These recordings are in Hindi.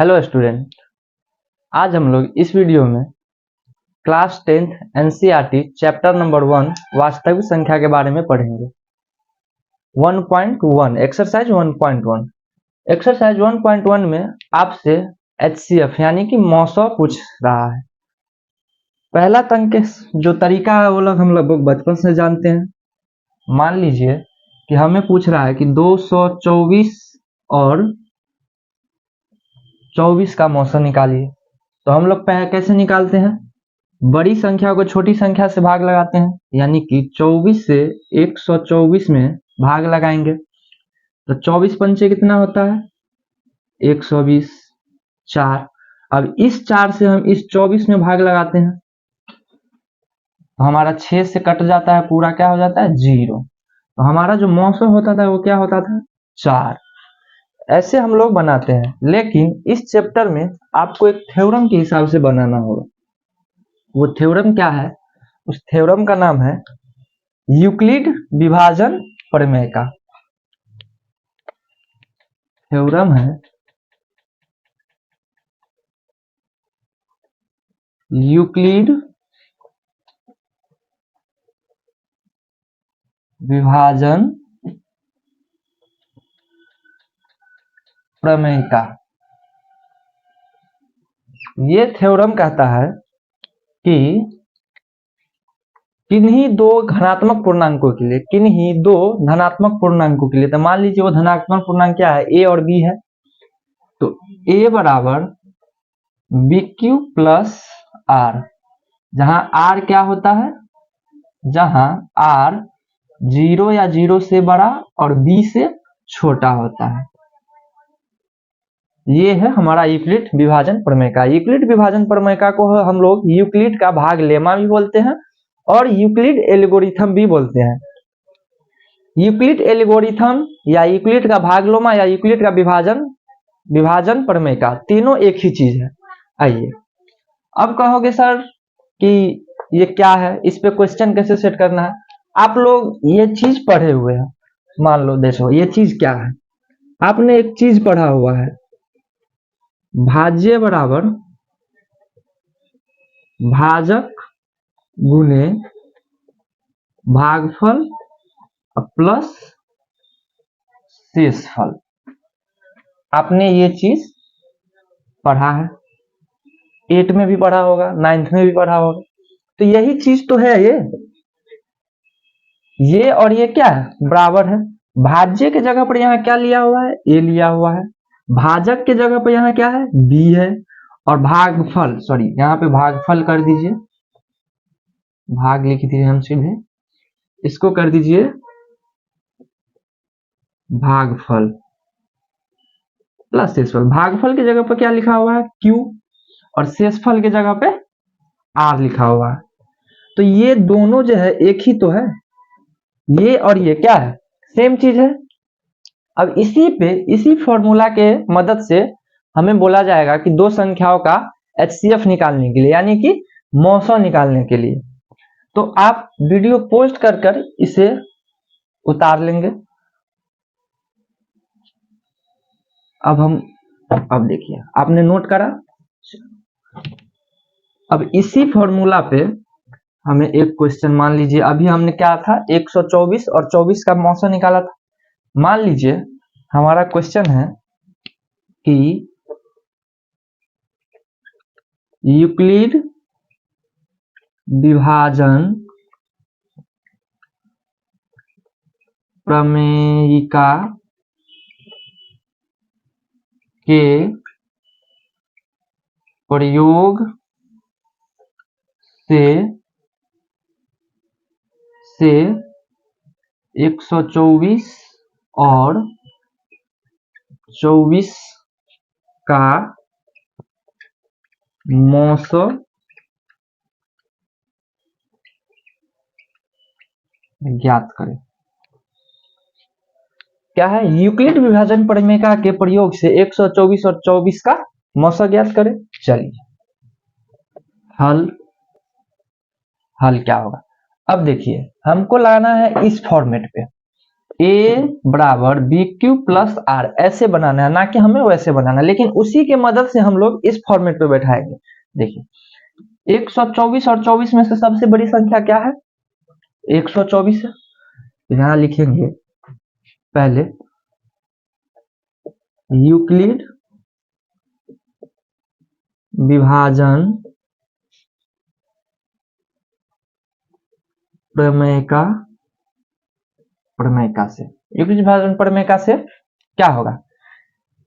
हेलो स्टूडेंट, आज हम लोग इस वीडियो में class 10th NCERT chapter number 1 वास्तविक संख्या के बारे में पढ़ेंगे। 1.1 एक्सरसाइज 1.1 एक्सरसाइज 1.1 में आपसे एचसीएफ यानी कि मौसौ पूछ रहा है। पहला तंग के जो तरीका है वो हम लगभग बचपन से जानते हैं। मान लीजिए कि हमें पूछ रहा है कि 224 और 24 का मौसौ निकालिए। तो हम लोग कैसे निकालते हैं? बड़ी संख्या को छोटी संख्या से भाग लगाते हैं, यानी कि 24 से 124 में भाग लगाएंगे तो 24 पंचे कितना होता है? 120। 4। अब इस 4 से हम इस 24 में भाग लगाते हैं तो हमारा 6 से कट जाता है, पूरा क्या हो जाता है? 0। तो हमारा जो मौसौ होता था वो क्या होता था? 4। ऐसे हम लोग बनाते हैं, लेकिन इस चैप्टर में आपको एक थ्योरम के हिसाब से बनाना होगा। वो थ्योरम क्या है? उस थ्योरम का नाम है यूक्लिड विभाजन प्रमेय का। थ्योरम है यूक्लिड विभाजन प्रमेय का। ये थ्योरम कहता है कि किन्हीं दो धनात्मक पूर्णांकों के लिए, किन्हीं दो धनात्मक पूर्णांकों के लिए, तो मान लीजिए वो धनात्मक पूर्णांक क्या है? ए और बी है। तो ए बराबर बी क्यू प्लस आर, जहां आर क्या होता है? जहां आर 0 या 0 से बड़ा और बी से छोटा होता है। ये है हमारा यूक्लिड विभाजन प्रमेय का। यूक्लिड विभाजन प्रमेय का को हम लोग यूक्लिड का भाग लेमा भी बोलते हैं और यूक्लिड एल्गोरिथम भी बोलते हैं। यूक्लिड एल्गोरिथम या यूक्लिड का भागलेमा या यूक्लिड का विभाजन प्रमेय का, तीनों एक ही चीज है। आइए, अब कहोगे सर कि ये क्या है, इस पे क्वेश्चन कैसे सेट करना है? आप लोग ये चीज पढ़े हुए हैं। मान लो देखो ये चीज क्या है, आपने एक चीज पढ़ा हुआ है, भाज्य बराबर भाजक गुने भागफल प्लस शेषफल। आपने ये चीज पढ़ा है, 8 में भी पढ़ा होगा, 9th में भी पढ़ा होगा। तो यही चीज तो है ये और ये क्या है? बराबर है। भाज्य के जगह पर यहाँ क्या लिया हुआ है? ए लिया हुआ है। भाजक के जगह पर यहाँ क्या है? बी है। और भागफल, सॉरी यहाँ पे भागफल कर दीजिए, भाग लिख दिए हम सीधे, इसको कर दीजिए भागफल प्लस शेषफल। भागफल की जगह पर क्या लिखा हुआ है? क्यू। और शेषफल की जगह पे आर लिखा हुआ है। तो ये दोनों जो है एक ही तो है, ये और ये क्या है? सेम चीज है। अब इसी फॉर्मूला के मदद से हमें बोला जाएगा कि दो संख्याओं का एचसीएफ निकालने के लिए, यानी कि मौसौ निकालने के लिए। तो आप वीडियो पोस्ट कर इसे उतार लेंगे। अब देखिए, आपने नोट करा। अब इसी फॉर्मूला पे हमें एक क्वेश्चन, मान लीजिए अभी हमने क्या था, 124 और 24 का मौसौ निकाला था। मान लीजिए हमारा क्वेश्चन है कि यूक्लिड विभाजन प्रमेयिका के प्रयोग से 124 और 24 का मौसौ ज्ञात करें। क्या है? यूक्लिड विभाजन प्रमेयिका के प्रयोग से 124 और 24 का मौसौ ज्ञात करें। चलिए, हल क्या होगा? अब देखिए, हमको लाना है इस फॉर्मेट पे। ए बराबर बी क्यू प्लस आर ऐसे बनाना है, ना कि हमें वैसे बनाना है, लेकिन उसी के मदद से हम लोग इस फॉर्मेट पे बैठाएंगे। देखिए 124 और 24 में से सबसे बड़ी संख्या क्या है? 124 है। यहां लिखेंगे पहले यूक्लिड विभाजन प्रमेय से यूक्लिड विभाजन प्रमेय से क्या होगा?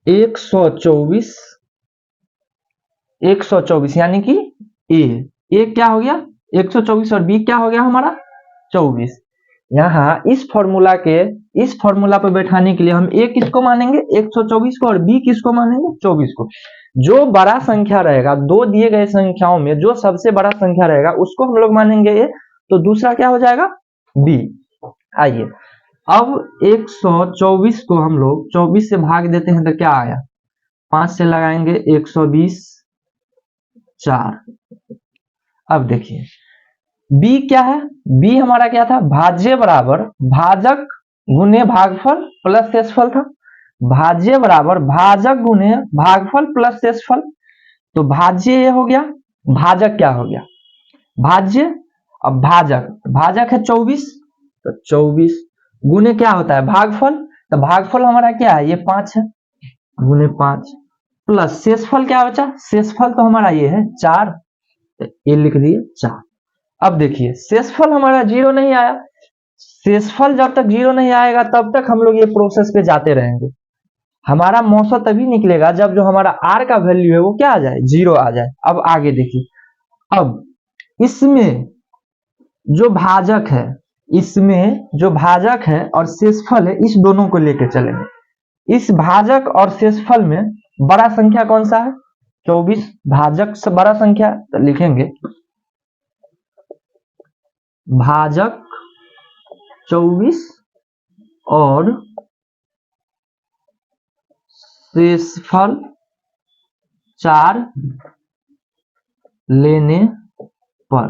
124 यानी कि ए क्या हो गया 124 और बी क्या हो गया हमारा 24। यहाँ इस फॉर्मूला पे बैठाने के लिए हम ए किसको मानेंगे 124 को और बी किसको मानेंगे 24 को। जो बड़ा संख्या रहेगा, दो दिए गए संख्याओं में जो सबसे बड़ा संख्या रहेगा उसको हम लोग मानेंगे ए, तो दूसरा क्या हो जाएगा बी। आइए अब 124 को हम लोग 24 से भाग देते हैं तो क्या आया 5 से लगाएंगे 120 4। अब देखिए बी क्या है, बी हमारा क्या था भाज्य बराबर भाजक गुने भागफल प्लस शेषफल था। भाज्य बराबर भाजक गुने भागफल प्लस शेषफल, तो भाज्य ये हो गया, भाजक क्या हो गया भाज्य। अब भाजक है 24, तो 24 गुने क्या होता है भागफल, तो भागफल हमारा क्या है ये 5 है गुने 5 प्लस शेषफल क्या बचा, शेषफल तो हमारा ये है 4, तो ये लिख दिए 4। अब देखिए शेषफल हमारा 0 नहीं आया, शेषफल जब तक 0 नहीं आएगा तब तक हम लोग ये प्रोसेस पे जाते रहेंगे। हमारा मौसा तभी निकलेगा जब जो हमारा आर का वैल्यू है वो क्या आ जाए 0 आ जाए। अब आगे देखिए, अब इसमें जो भाजक है और शेषफल है इस दोनों को लेकर चलेंगे। इस भाजक और शेषफल में बड़ा संख्या कौन सा है 24, भाजक से बड़ा संख्या, तो लिखेंगे भाजक 24 और शेषफल 4 लेने पर,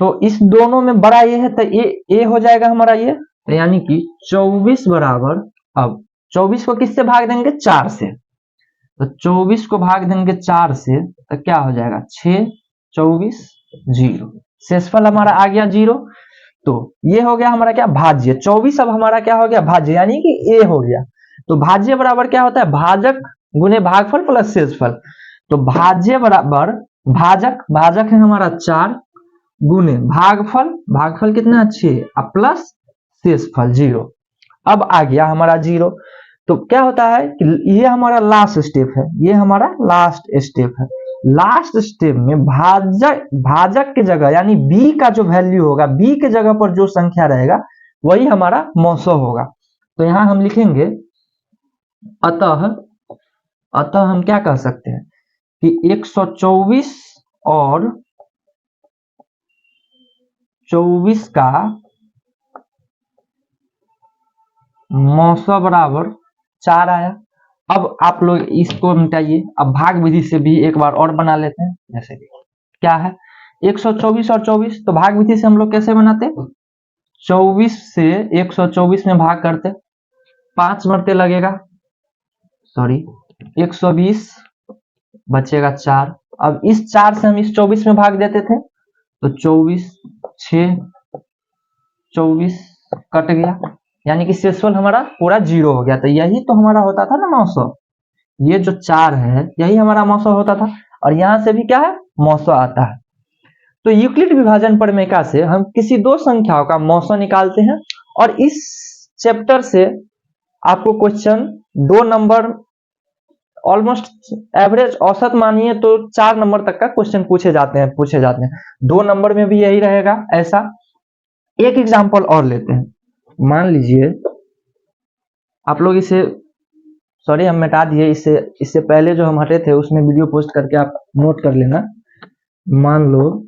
तो इस दोनों में बड़ा ये है तो ए हो जाएगा हमारा ये, तो यानी कि 24 बराबर, अब 24 को किससे भाग देंगे 4 से, तो 24 को भाग देंगे 4 से तो क्या हो जाएगा 6 24 0, शेषफल हमारा आ गया 0। तो ये हो गया हमारा क्या भाज्य 24, अब हमारा क्या हो गया भाज्य यानी कि ए हो गया। तो भाज्य बराबर क्या होता है भाजक गुने भागफल प्लस शेषफल, तो भाज्य बराबर भाजक है हमारा 4 गुने भागफल कितना 6 प्लस शेषफल 0। अब आ गया हमारा 0, तो क्या होता है कि ये हमारा लास्ट स्टेप है, ये हमारा लास्ट स्टेप है। लास्ट स्टेप में भाजक के जगह यानी बी का जो वैल्यू होगा, बी के जगह पर जो संख्या रहेगा वही हमारा मौसो होगा। तो यहां हम लिखेंगे अतः हम क्या कह सकते हैं कि 124 और 24 का मौसा बराबर 4 आया। अब आप लोग इसको मिटाइए, अब भाग विधि से भी एक बार और बना लेते हैं। जैसे क्या है 124 और 24, तो भाग विधि से हम लोग कैसे बनाते 24 से 124 में भाग करते 5 मरते लगेगा, सॉरी 120 बचेगा 4। अब इस 4 से हम इस 24 में भाग देते थे तो 24 6 24 कट गया, यानी कि शेषफल हमारा पूरा 0 हो गया। तो यही तो हमारा होता था ना 900, ये जो 4 है यही हमारा 900 होता था, और यहां से भी क्या है 900 आता है। तो यूक्लिड विभाजन प्रमेय से हम किसी दो संख्याओं का मौसा निकालते हैं, और इस चैप्टर से आपको क्वेश्चन 2 नंबर ऑलमोस्ट एवरेज औसत मानिए तो 4 नंबर तक का क्वेश्चन पूछे जाते हैं। 2 नंबर में भी यही रहेगा। ऐसा एक एग्जांपल और लेते हैं, मान लीजिए आप लोग इसे, सॉरी हम मिटा दिए, इससे पहले जो हम हटे थे उसमें वीडियो पोस्ट करके आप नोट कर लेना। मान लो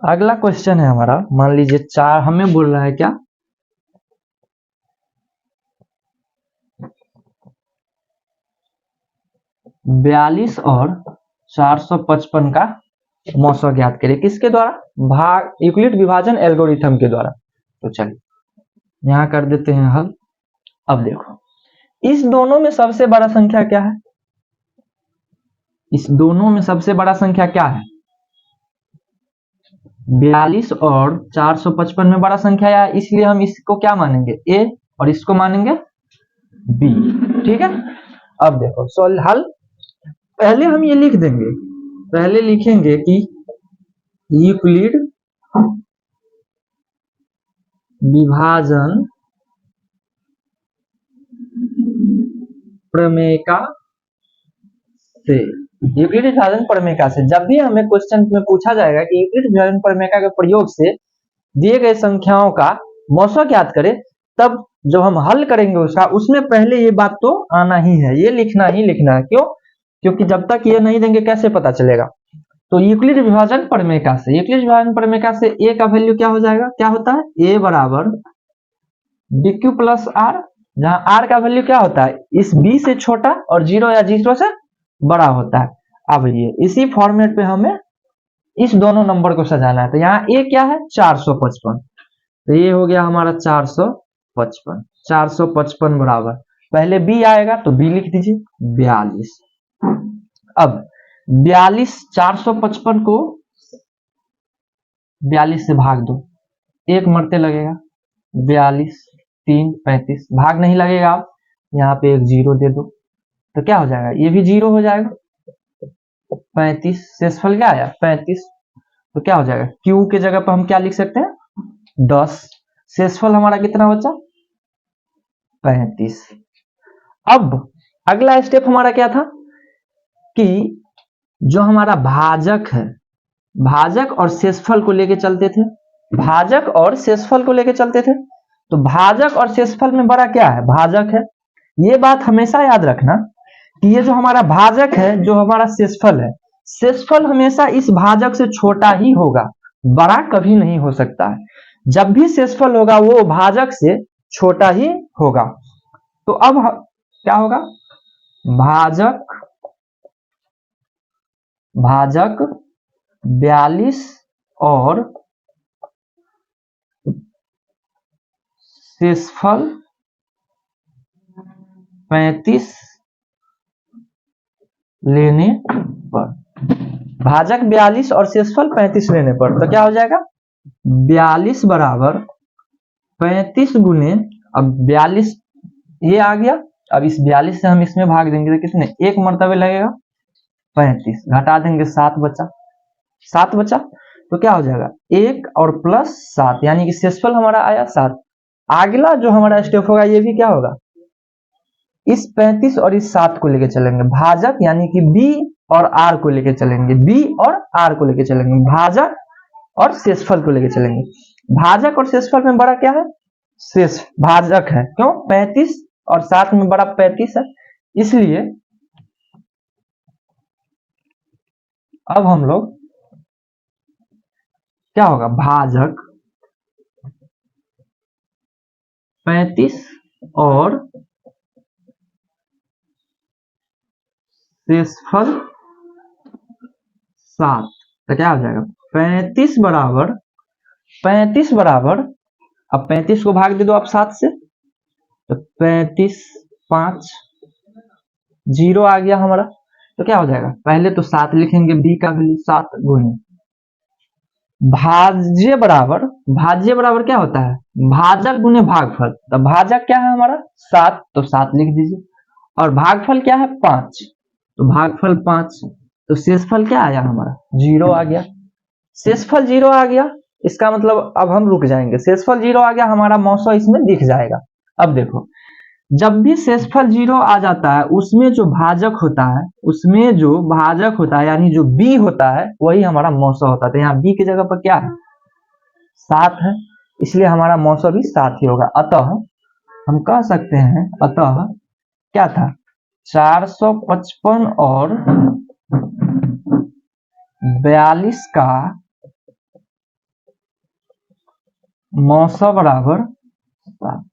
अगला क्वेश्चन है हमारा, मान लीजिए 4, हमें बोल रहा है क्या 42 और 455 का मौसा ज्ञात करें। किसके द्वारा? भाग यूक्लिड विभाजन एल्गोरिथम के द्वारा। तो चलिए यहां कर देते हैं हल। अब देखो इस दोनों में सबसे बड़ा संख्या क्या है? इस दोनों में सबसे बड़ा संख्या क्या है? 42 और 455 में बड़ा संख्या है, इसलिए हम इसको क्या मानेंगे? ए, और इसको मानेंगे बी। ठीक है, अब देखो सोल हल। पहले हम ये लिख देंगे, पहले लिखेंगे कि यूक्लिड विभाजन प्रमेय से, यूक्लिड विभाजन प्रमेय से जब भी हमें क्वेश्चन में पूछा जाएगा कि यूक्लिड विभाजन प्रमेय के प्रयोग से दिए गए संख्याओं का मौसा ज्ञात करें, तब जब हम हल करेंगे उसका, उसमें पहले ये बात तो आना ही है, ये लिखना ही लिखना है। क्यों? क्योंकि जब तक ये नहीं देंगे कैसे पता चलेगा? तो यूक्लिड विभाजन प्रमेय से, यूक्लिड विभाजन प्रमेय से ए का वैल्यू क्या हो जाएगा? क्या होता है? ए बराबर डी क्यू प्लस आर, जहां आर का वैल्यू क्या होता है? इस बी से छोटा और 0 या 0 से बड़ा होता है। अब ये इसी फॉर्मेट पे हमें इस दोनों नंबर को सजाना है। तो यहाँ ए क्या है? 455। तो ये हो गया हमारा 455। 455 बराबर, पहले बी आएगा तो बी लिख दीजिए 42। अब 42, 455 को 42 से भाग दो, एक मरते लगेगा। 42 3 35, भाग नहीं लगेगा। आप यहाँ पे एक 0 दे दो तो क्या हो जाएगा? ये भी 0 हो जाएगा। 35, शेषफल क्या आया? 35। तो क्या हो जाएगा? क्यू के जगह पर हम क्या लिख सकते हैं? 10। शेषफल हमारा कितना बचा? 35। अब अगला स्टेप हमारा क्या था कि जो हमारा भाजक है, भाजक और शेषफल को लेके चलते थे, भाजक और शेषफल को लेके चलते थे। तो भाजक और शेषफल में बड़ा क्या है? भाजक है। ये बात हमेशा याद रखना कि ये जो हमारा भाजक है, जो हमारा शेषफल है, शेषफल हमेशा इस भाजक से छोटा ही होगा, बड़ा कभी नहीं हो सकता है। जब भी शेषफल होगा वो भाजक से छोटा ही होगा। तो अब क्या होगा? भाजक 42 और शेषफल 35 लेने पर, भाजक 42 और शेषफल 35 लेने पर, तो क्या हो जाएगा? 42 बराबर 35 गुने, अब 42 ये आ गया। अब इस 42 से हम इसमें भाग देंगे तो कितने? एक मर्तबे लगेगा 35, घटा देंगे 7 बचा। 7 बचा तो क्या हो जाएगा? 1 और प्लस 7, यानी कि शेषफल हमारा आया 7। अगला जो हमारा स्टेप होगा ये भी क्या होगा? इस 35 और इस 7 को लेके चलेंगे, भाजक यानी कि बी और आर को लेके चलेंगे, बी और आर को लेके चलेंगे, भाजक और शेषफल को लेके चलेंगे। भाजक और शेषफल में बड़ा क्या है? शेष भाजक है। क्यों? 35 और 7 में बड़ा 35 है, इसलिए अब हम लोग क्या होगा? भाजक 35 और शेषफल 7, तो क्या हो जाएगा? 35 बराबर 35 बराबर, अब 35 को भाग दे दो आप 7 से, तो 35 5 0 आ गया हमारा। तो क्या हो जाएगा? पहले तो 7 लिखेंगे, बी का वैल्यू 7 गुने भाज्य बराबर, भाज्य बराबर क्या होता है? भाजक गुने भागफल। तो भाजक क्या है हमारा? 7, तो 7 लिख दीजिए, और भागफल क्या है? 5, तो भागफल 5। तो शेषफल क्या आया हमारा? 0 आ गया। शेषफल 0 आ गया, इसका मतलब अब हम रुक जाएंगे। शेषफल 0 आ गया, हमारा मौसा इसमें दिख जाएगा। अब देखो जब भी शेषफल 0 आ जाता है, उसमें जो भाजक होता है, उसमें जो भाजक होता है यानी जो बी होता है, वही हमारा मौसा होता है। तो यहाँ बी की जगह पर क्या है? 7 है, इसलिए हमारा मौसा भी 7 ही होगा। अतः हम कह सकते हैं, अतः क्या था? 455 और 42 का मौसा बराबर 7।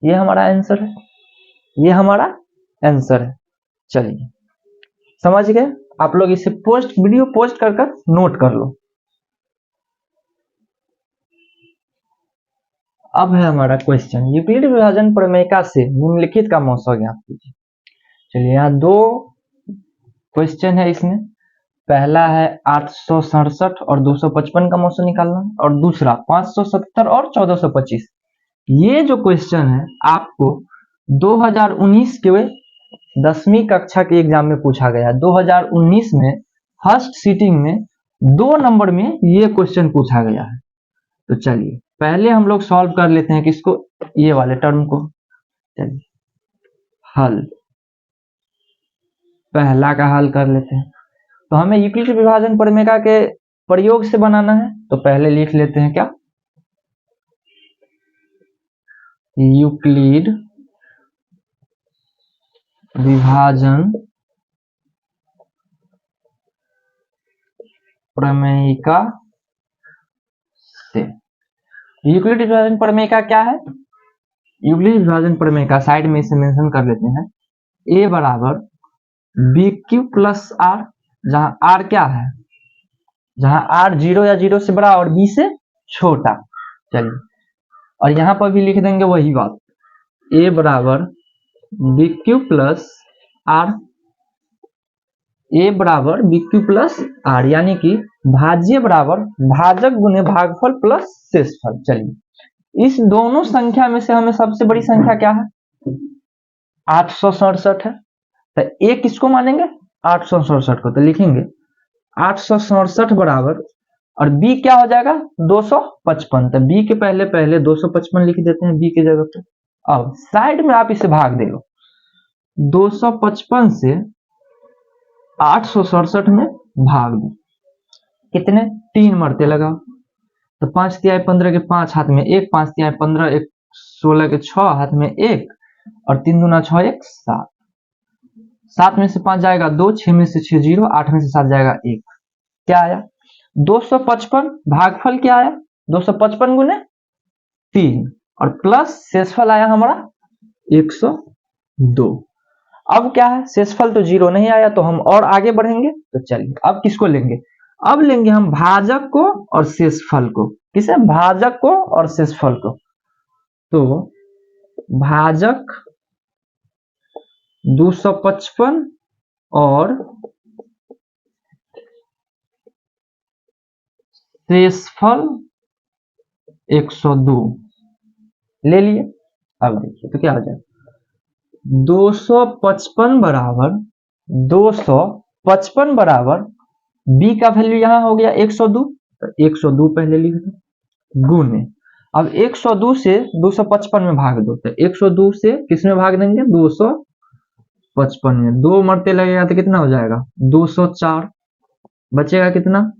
ये हमारा आंसर है, ये हमारा आंसर है। चलिए समझ गए आप लोग, इसे वीडियो पोस्ट कर नोट कर लो। अब है हमारा क्वेश्चन, यूक्लिड विभाजन प्रमेय से निम्नलिखित का मौसा ज्ञात कीजिए। चलिए यहाँ दो क्वेश्चन है इसमें, पहला है 867 और 255 का मौसा निकालना है, और दूसरा 570 और 1425। ये जो क्वेश्चन है आपको 2019 के 10वीं कक्षा के एग्जाम में पूछा गया। 2019 में फर्स्ट सीटिंग में 2 नंबर में ये क्वेश्चन पूछा गया है। तो चलिए पहले हम लोग सॉल्व कर लेते हैं किसको, ये वाले टर्म को। चलिए हल, पहला का हल कर लेते हैं। तो हमें यूक्लिड विभाजन प्रमेय के प्रयोग से बनाना है, तो पहले लिख लेते हैं क्या, यूक्लिड विभाजन प्रमेय से। यूक्लिड विभाजन प्रमेय क्या है, यूक्लिड विभाजन प्रमेय का साइड में इसे मेंशन कर लेते हैं, a बराबर बी क्यू प्लस आर, जहां आर क्या है, जहां आर 0 या 0 से बड़ा और बी से छोटा। चलिए और यहां पर भी लिख देंगे वही बात, a बराबर B Q plus R, a बराबर बी क्यू प्लस आर, यानी कि भाज्य बराबर भाजक गुने भागफल प्लस शेषफल। चलिए इस दोनों संख्या में से हमें सबसे बड़ी संख्या क्या है, 867 है, तो a किसको मानेंगे, 867 को, तो लिखेंगे 867 बराबर, और b क्या हो जाएगा 255, तो b के पहले पहले 255 लिख देते हैं b की जगह पे। अब साइड में आप इसे भाग दे लो, 255 से 867 में भाग दो, कितने 3 मरते लगाओ, तो 5 तिहाई 15 के 5 हाथ में 1, 5 तिहाई 15 1, 16 के 6 हाथ में 1, और 3 दूना 6 1 7, 7 में से 5 जाएगा 2, 6 में से 6 0, 8 में से 7 जाएगा 1, क्या आया 255, भागफल क्या आया 255 गुने 3, और प्लस शेषफल आया हमारा 102। अब क्या है, शेषफल तो 0 नहीं आया, तो हम और आगे बढ़ेंगे। तो चलिए अब किसको लेंगे, अब लेंगे हम भाजक को और शेषफल को। किसे, भाजक को और शेषफल को। तो भाजक 255 और शेषफल 102 ले लिए। अब देखिए तो क्या हो जाएगा, 255 बराबर b का वैल्यू यहां हो गया 102, तो 102 पहले लिख दो, गुने, अब 102 से 255 में भाग दो, तो 102 से किस में भाग देंगे 255 में, 2 मरते लगेगा तो कितना हो जाएगा 204, बचेगा कितना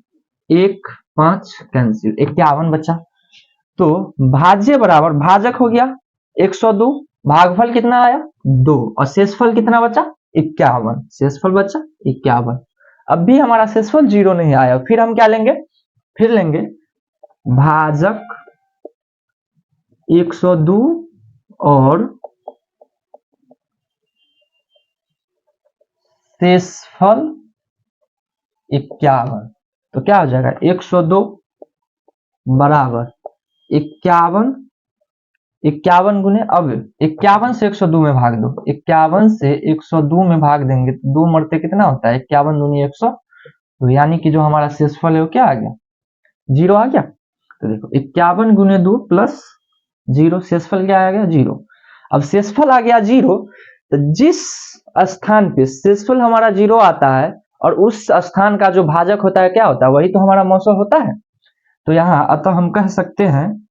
1 5 कैंसिल, 51 बचा। तो भाज्य बराबर भाजक हो गया 102, भागफल कितना आया 2, और शेषफल कितना बचा 51, शेषफल बचा 51। अब भी हमारा शेषफल 0 नहीं आया, फिर हम क्या लेंगे, फिर लेंगे भाजक 102 और शेषफल 51, तो क्या हो जाएगा 102 बराबर 51 गुने, अब 51 से 102 में भाग दो, 51 से 102 में भाग देंगे तो 2 मरते कितना होता है 51 दूनी 100, तो यानी कि जो हमारा शेषफल है वो क्या आ गया 0 आ गया। तो देखो 51 गुने 2 प्लस 0, शेषफल क्या आ गया 0। अब शेषफल आ गया 0, तो जिस स्थान पे शेषफल हमारा 0 आता है और उस स्थान का जो भाजक होता है क्या होता है, वही तो हमारा मौसा होता है। तो यहाँ अतः हम कह सकते हैं,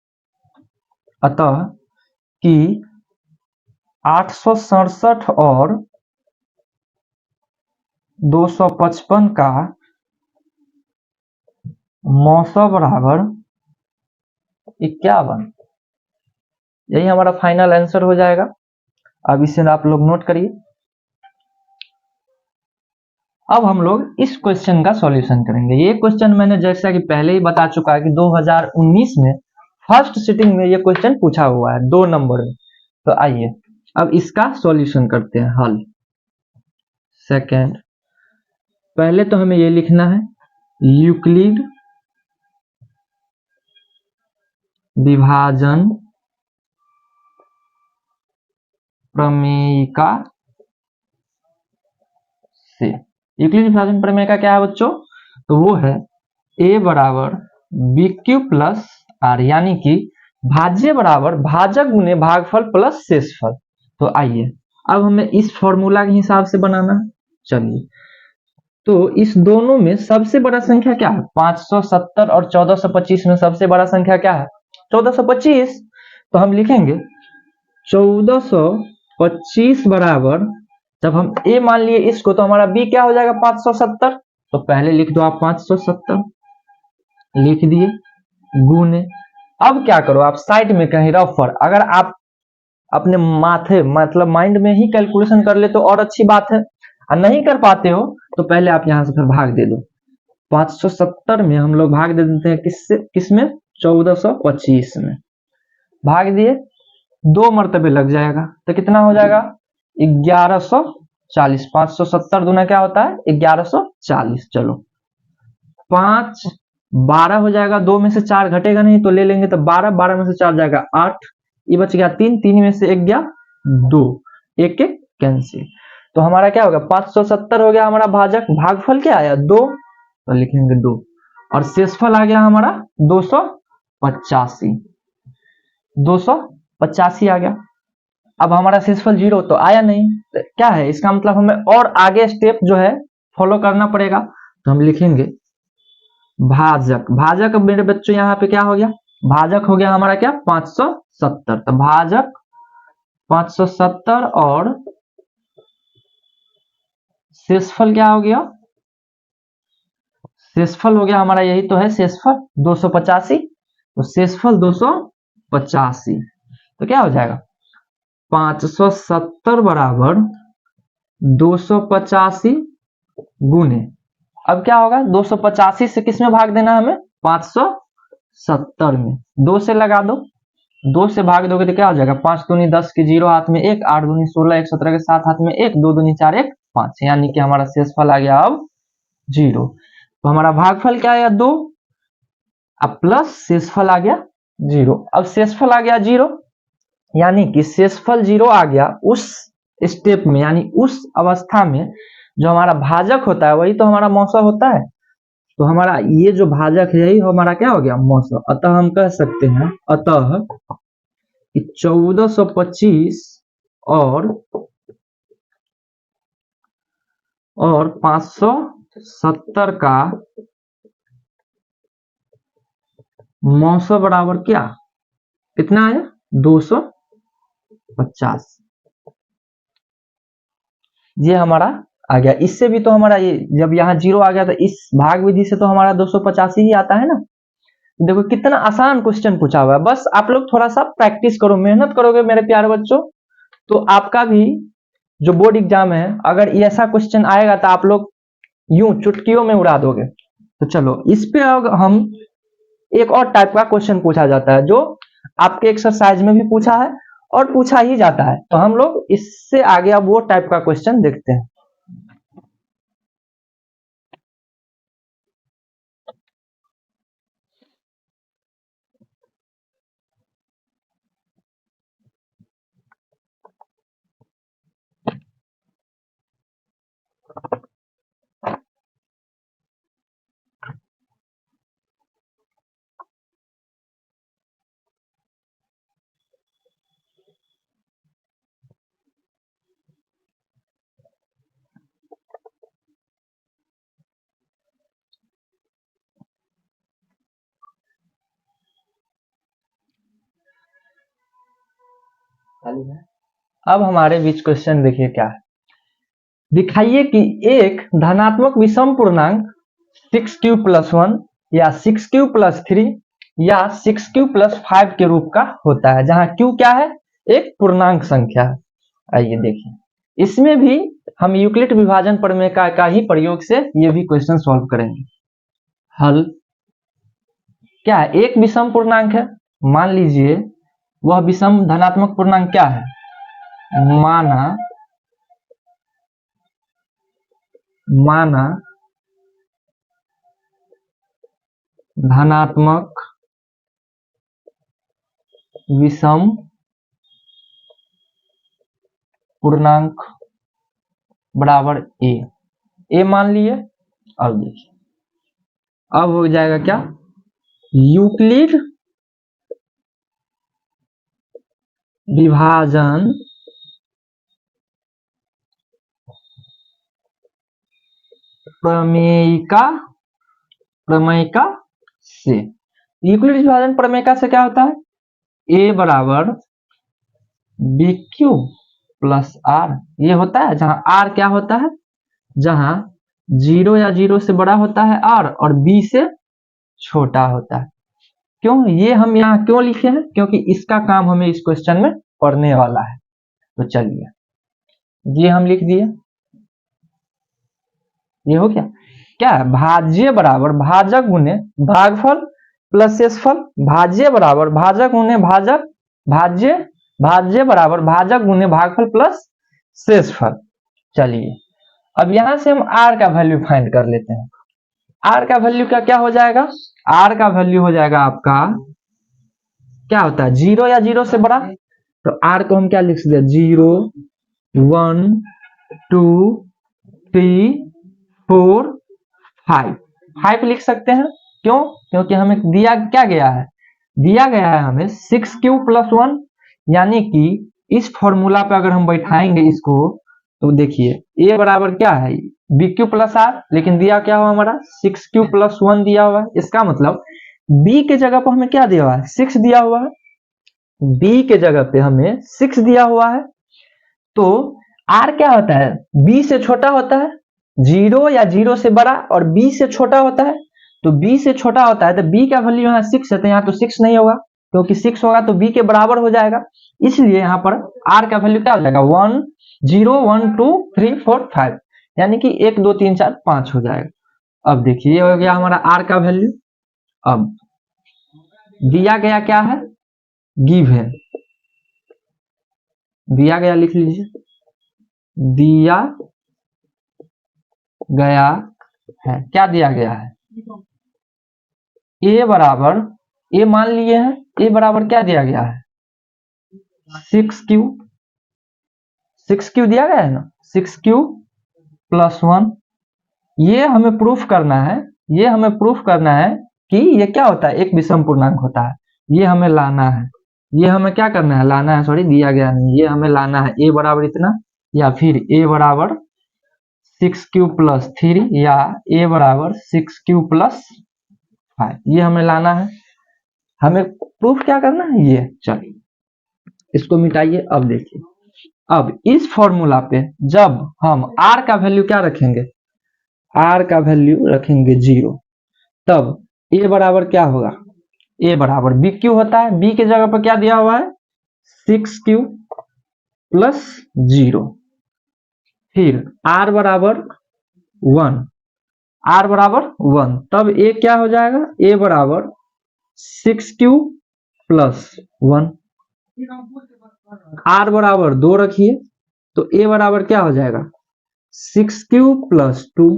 अतः कि 867 और 255 का मौसा बराबर 51, यही हमारा फाइनल आंसर हो जाएगा। अब इसे आप लोग नोट करिए। अब हम लोग इस क्वेश्चन का सॉल्यूशन करेंगे। ये क्वेश्चन मैंने जैसा कि पहले ही बता चुका है कि 2019 में फर्स्ट सिटिंग में ये क्वेश्चन पूछा हुआ है 2 नंबर में। तो आइए अब इसका सॉल्यूशन करते हैं, हल। सेकेंड। पहले तो हमें ये लिखना है यूक्लिड विभाजन प्रमेयिका से। यूक्लिड विभाजन प्रमेयिका क्या है बच्चों? तो वो है a बराबर बी क्यू प्लस आर, यानी कि भाज्य बराबर भाजक गुने भागफल प्लस शेषफल। तो आइए अब हमें इस फॉर्मूला के हिसाब से बनाना है। चलिए, तो इस दोनों में सबसे बड़ा संख्या क्या है? 570 और 1425 में सबसे बड़ा संख्या क्या है? 1425। तो हम लिखेंगे 1425 बराबर, जब हम a मान लिए इसको, तो हमारा b क्या हो जाएगा? 570। तो पहले लिख दो आप 570, लिख दिए, गुने। अब क्या करो आप साइड में कहीं रफर, अगर आप अपने माथे मतलब माइंड में ही कैलकुलेशन कर ले तो और अच्छी बात है, और नहीं कर पाते हो तो पहले आप यहां से फिर भाग दे दो। 570 में हम लोग भाग दे देते हैं किससे? किसमें? 1425 में। भाग दिए, 2 मरतबे लग जाएगा, तो कितना हो जाएगा? 1140। 570 दूना क्या होता है? 1140। चलो 5 12 हो जाएगा, 2 में से 4 घटेगा नहीं तो ले लेंगे, तो 12, 12 में से 4 जाएगा 8, ये बच गया 3, 3 में से 1 गया 2, 1 1 कैंसिल। तो हमारा क्या होगा? 570 हो गया हमारा भाजक। भागफल क्या आया? 2, तो लिखेंगे 2, और शेषफल आ गया हमारा 285। 285 आ गया। अब हमारा शेषफल 0 तो आया नहीं, तो क्या है इसका मतलब? हमें और आगे स्टेप जो है फॉलो करना पड़ेगा। तो हम लिखेंगे भाजक। भाजक मेरे बच्चों यहाँ पे क्या हो गया? भाजक हो गया हमारा क्या? 570। तो भाजक 570 और शेषफल क्या हो गया? शेषफल हो गया हमारा, यही तो है शेषफल, 285। तो शेषफल 285, तो क्या हो जाएगा? 570 बराबर 285 गुने, अब क्या होगा? 285 से किस में भाग देना हमें? 570 में। 2 से लगा दो, 2 से भाग दोगे तो क्या हो जाएगा? 5 दूनी 10 की 0 हाथ में 1, 8 दूनी 16, 1 17 के 7 हाथ में 1, 2 दूनी 4, 1 5, यानी कि हमारा शेषफल आ गया अब 0। तो हमारा भागफल क्या आया? 2, अब प्लस शेषफल आ गया 0। अब शेषफल आ गया 0, यानी कि शेषफल 0 आ गया उस स्टेप में, यानी उस अवस्था में जो हमारा भाजक होता है वही तो हमारा मौसा होता है। तो हमारा ये जो भाजक है यही हमारा क्या हो गया? मौसा। अतः हम कह सकते हैं, अतः कि 1425 और 570 का मौसा बराबर क्या? कितना आया? 250। ये हमारा आ गया। इससे भी तो हमारा ये जब यहाँ 0 आ गया तो इस भाग विधि से तो हमारा 285 ही आता है ना। देखो कितना आसान क्वेश्चन पूछा हुआ है, बस आप लोग थोड़ा सा प्रैक्टिस करो, मेहनत करोगे मेरे प्यारे बच्चों, तो आपका भी जो बोर्ड एग्जाम है अगर ऐसा क्वेश्चन आएगा तो आप लोग यूं चुटकियों में उड़ा दोगे। तो चलो इस पे अब हम एक और टाइप का क्वेश्चन पूछा जाता है जो आपके एक्सरसाइज में भी पूछा है और पूछा ही जाता है, तो हम लोग इससे आगे अब वो टाइप का क्वेश्चन देखते हैं। अब हमारे बीच क्वेश्चन देखिए क्या है। दिखाइए कि एक धनात्मक विषम पूर्णांक 6q+1 या 6q+3 या 6q+5 के रूप का होता है, जहां q क्या है? एक पूर्णांक संख्या है। आइए देखिए, इसमें भी हम यूक्लिड विभाजन प्रमेय का ही प्रयोग से ये भी क्वेश्चन सॉल्व करेंगे। हल क्या है? एक विषम पूर्णांक है, मान लीजिए वह विषम धनात्मक पूर्णांक क्या है? माना माना धनात्मक विषम पूर्णांक बराबर ए मान लिए। अब देखिए, अब हो जाएगा क्या, यूक्लिड विभाजन प्रमेयिका से। यूक्लिड विभाजन प्रमेयिका से क्या होता है, ए बराबर बी क्यू प्लस आर, ये होता है जहां आर क्या होता है, जहां 0 या 0 से बड़ा होता है आर और बी से छोटा होता है। क्यों, ये हम यहाँ क्यों लिखे हैं, क्योंकि इसका काम हमें इस क्वेश्चन में पढ़ने वाला है। तो चलिए ये हम लिख दिए, ये हो गया। क्या है, भाज्य बराबर भाजक गुने भागफल प्लस शेषफल, भाज्य बराबर भाजक गुने भाजक, भाज्य भाज्य बराबर भाजक गुने भागफल प्लस शेषफल। चलिए अब यहां से हम आर का वैल्यू फाइंड कर लेते हैं। आर का वैल्यू का क्या हो जाएगा, आर का वैल्यू हो जाएगा आपका, क्या होता है 0 या 0 से बड़ा, तो आर को हम क्या लिख सकते हैं, 0 1 2 3 4 5 लिख सकते हैं। क्यों, क्योंकि हमें दिया क्या गया है, दिया गया है हमें 6q प्लस 1, यानी कि इस फॉर्मूला पे अगर हम बैठाएंगे इसको तो देखिए ए बराबर क्या है बी क्यू प्लस आर, लेकिन दिया क्या हुआ हमारा 6q प्लस 1 दिया हुआ है। इसका मतलब बी के जगह पर हमें क्या दिया हुआ है, 6 दिया हुआ है, बी के जगह पे हमें 6 दिया हुआ है। तो आर क्या होता है, बी से छोटा होता है, 0 या 0 से बड़ा और बी से छोटा होता है। तो बी से छोटा होता है तो बी का वैल्यू यहाँ 6 है, तो यहाँ तो 6 नहीं होगा, क्योंकि 6 होगा तो बी के बराबर हो जाएगा। इसलिए यहाँ पर आर का वैल्यू क्या हो जाएगा 1 0 1 2 3 4 5, यानी कि 1 2 3 4 5 हो जाएगा। अब देखिए ये हो गया हमारा आर का वैल्यू। अब दिया गया क्या है, गिवन दिया गया, लिख लीजिए, दिया गया है, क्या दिया गया है, ए बराबर, ए मान लिए हैं, ए बराबर क्या दिया गया है 6q, 6q दिया गया है ना, 6q प्लस 1। ये हमें प्रूफ करना है, ये हमें प्रूफ करना है कि ये क्या होता है, एक विषम पूर्णांक होता है। ये हमें लाना है, ये हमें क्या करना है, लाना है, सॉरी दिया गया नहीं, ये हमें लाना है ए बराबर इतना, या फिर ए बराबर 6q प्लस 3, या ए बराबर 6q प्लस 5, ये हमें लाना है। हमें प्रूफ क्या करना है ये, चलिए इसको मिटाइए। अब देखिए, अब इस फॉर्मूला पे जब हम r का वैल्यू क्या रखेंगे, r का वैल्यू रखेंगे 0, तब a बराबर क्या होगा, a बराबर बी क्यू होता है, b के जगह पर क्या दिया हुआ है 6q प्लस 0, फिर r बराबर 1, r बराबर 1, तब a क्या हो जाएगा, a बराबर 6q प्लस 1, r बराबर 2 रखिए, तो a बराबर क्या हो जाएगा 6q प्लस 2,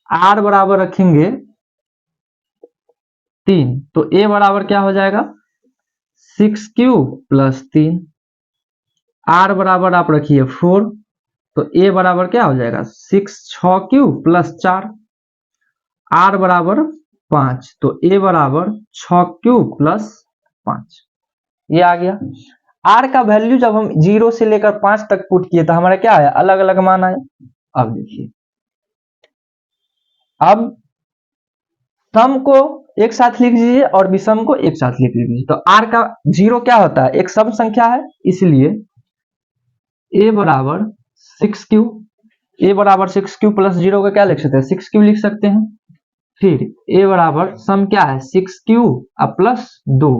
r बराबर रखेंगे 3, तो a बराबर क्या हो जाएगा 6q प्लस 3, r बराबर आप रखिए 4, तो a बराबर क्या हो जाएगा 6q प्लस 4, r बराबर 5, तो a बराबर 6q प्लस 5, ये आ गया। r का वैल्यू जब हम 0 से लेकर 5 तक पुट किए तो हमारा क्या है, अलग अलग मान आए। अब देखिए, अब सम को एक साथ लिख लीजिए और विषम को एक साथ लिख लीजिए। तो r का 0 क्या होता है, एक सम संख्या है, इसलिए a बराबर 6q, a बराबर 6q प्लस 0 का क्या लिख सकते हैं 6q लिख सकते हैं। फिर a बराबर सम क्या है 6q प्लस 2,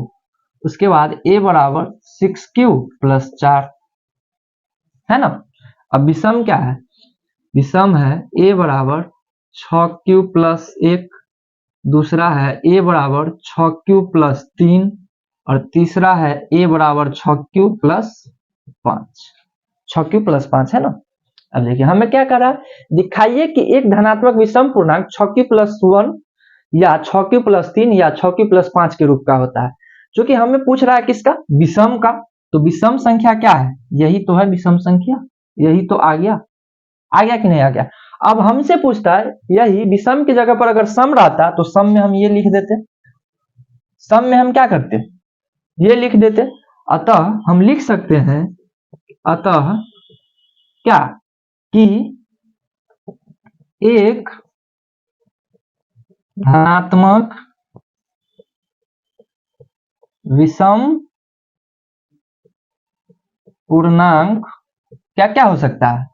उसके बाद a बराबर 6q प्लस 4 है ना। अब विषम क्या है, विषम है a बराबर 6q प्लस 1, दूसरा है a बराबर 6q प्लस 3, और तीसरा है a बराबर 6q प्लस 5, 6q प्लस 5 है ना। अब देखिए हमें क्या कर रहा है, दिखाइए कि एक धनात्मक विषम पूर्णांक 6q+1 या 6q+3 या 6q+5 के रूप का होता है। क्योंकि हमें पूछ रहा है किसका, विषम का। तो विषम संख्या क्या है, यही तो है विषम संख्या, यही तो आ गया कि नहीं आ गया। अब हमसे पूछता है यही विषम की जगह पर अगर सम रहता तो सम में हम ये लिख देते, सम में हम क्या करते, ये लिख देते। अतः हम लिख सकते हैं, अतः क्या कि एक धनात्मक विषम पूर्णांक क्या क्या हो सकता है।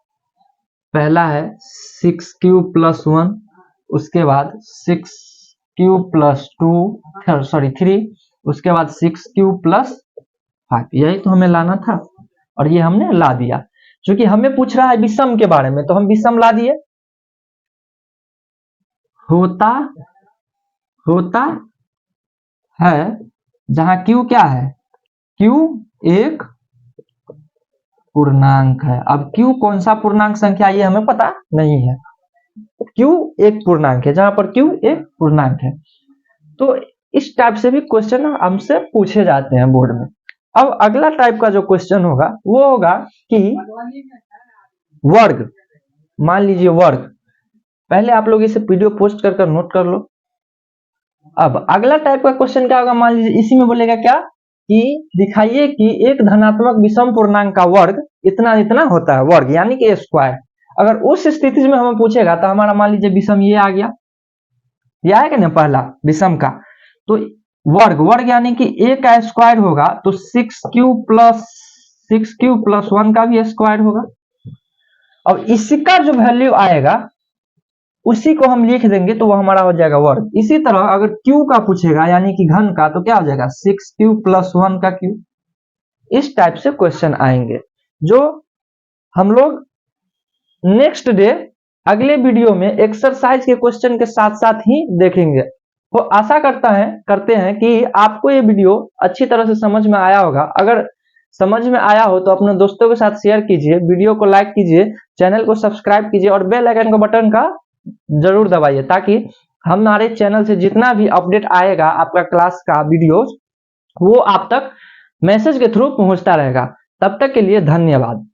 पहला है 6q+1, उसके बाद 6q+3, उसके बाद 6q+5। यही तो हमें लाना था और ये हमने ला दिया। क्योंकि हमें पूछ रहा है विषम के बारे में तो हम विषम ला दिए। होता है जहां q क्या है, q एक पूर्णांक है। अब q कौन सा पूर्णांक संख्या ये हमें पता नहीं है, q एक पूर्णांक है, जहां पर q एक पूर्णांक है। तो इस टाइप से भी क्वेश्चन हमसे पूछे जाते हैं बोर्ड में। अब अगला टाइप का जो क्वेश्चन होगा वो होगा कि वर्ग, मान लीजिए वर्ग। पहले आप लोग इसे पीडीओ पोस्ट कर नोट कर लो। अब अगला टाइप का क्वेश्चन क्या होगा, मान लीजिए इसी में बोलेगा क्या कि दिखाइए कि एक धनात्मक विषम पूर्णांक का वर्ग इतना इतना होता है, वर्ग यानी कि स्क्वायर। अगर उस स्थिति में हमें पूछेगा तो हमारा मान लीजिए विषम ये आ गया, ये आएगा ना पहला विषम का। तो वर्ग यानी कि a का स्क्वायर होगा तो 6q+1 का भी स्क्वायर होगा। अब इसका जो वैल्यू आएगा उसी को हम लिख देंगे तो वो हमारा हो जाएगा वर्ग। इसी तरह अगर q का पूछेगा यानी कि घन का तो क्या हो जाएगा 6q+1 का q। इस टाइप से क्वेश्चन आएंगे जो हम लोग नेक्स्ट डे अगले वीडियो में एक्सरसाइज के क्वेश्चन के साथ साथ ही देखेंगे। तो आशा करते हैं कि आपको ये वीडियो अच्छी तरह से समझ में आया होगा। अगर समझ में आया हो तो अपने दोस्तों के साथ शेयर कीजिए, वीडियो को लाइक कीजिए, चैनल को सब्सक्राइब कीजिए और बेल आइकन का बटन का जरूर दबाइए ताकि हमारे चैनल से जितना भी अपडेट आएगा आपका क्लास का वीडियो वो आप तक मैसेज के थ्रू पहुंचता रहेगा। तब तक के लिए धन्यवाद।